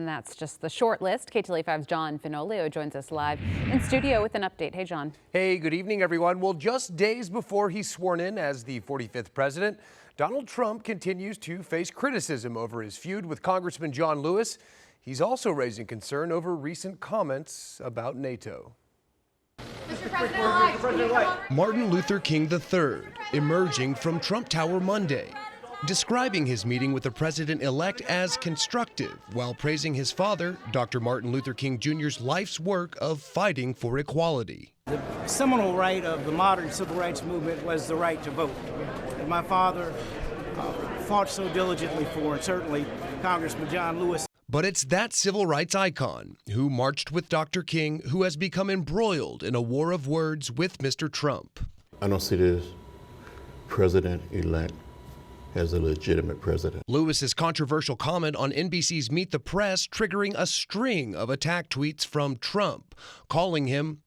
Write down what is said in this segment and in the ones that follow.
And that's just the short list. KTLA5's John Finolio joins us live in studio with an update. Hey, John. Hey, good evening, everyone. Well, just days before he's sworn in as the 45th president, Donald Trump continues to face criticism over his feud with Congressman John Lewis. He's also raising concern over recent comments about NATO. Mr. President-elect. Martin Luther King III emerging from Trump Tower Monday, describing his meeting with the president-elect as constructive while praising his father, Dr. Martin Luther King Jr.'s life's work of fighting for equality. The seminal right of the modern civil rights movement was the right to vote. And my father fought so diligently for, and certainly Congressman John Lewis. But it's that civil rights icon who marched with Dr. King who has become embroiled in a war of words with Mr. Trump. I don't see this president-elect as a legitimate president. Lewis's controversial comment on NBC's Meet the Press triggering a string of attack tweets from Trump, calling him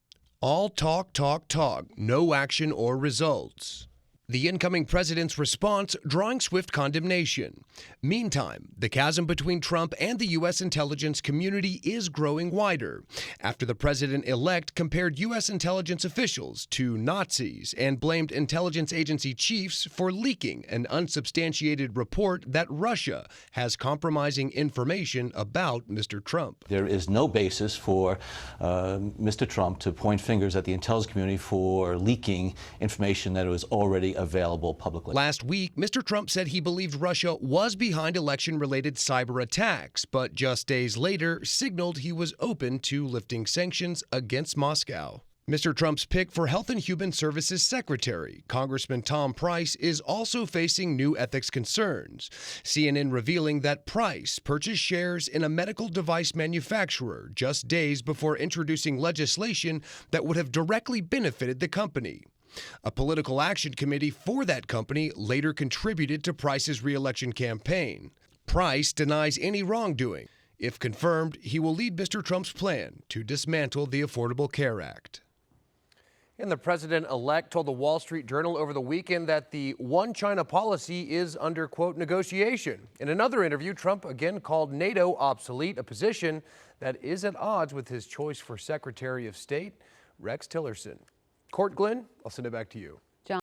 all talk, talk, talk, no action or results. The incoming president's response drawing swift condemnation. Meantime, the chasm between Trump and the U.S. intelligence community is growing wider after the president-elect compared U.S. intelligence officials to Nazis and blamed intelligence agency chiefs for leaking an unsubstantiated report that Russia has compromising information about Mr. Trump. There is no basis for Mr. Trump to point fingers at the intelligence community for leaking information that was already available publicly. Last week, Mr. Trump said he believed Russia was behind election-related cyber attacks, but just days later signaled he was open to lifting sanctions against Moscow. Mr. Trump's pick for Health and Human Services Secretary, Congressman Tom Price, is also facing new ethics concerns. CNN revealing that Price purchased shares in a medical device manufacturer just days before introducing legislation that would have directly benefited the company. A political action committee for that company later contributed to Price's re-election campaign. Price denies any wrongdoing. If confirmed, he will lead Mr. Trump's plan to dismantle the Affordable Care Act. And the president-elect told the Wall Street Journal over the weekend that the one China policy is under, quote, negotiation. In another interview, Trump again called NATO obsolete, a position that is at odds with his choice for Secretary of State, Rex Tillerson. Court Glenn, I'll send it back to you.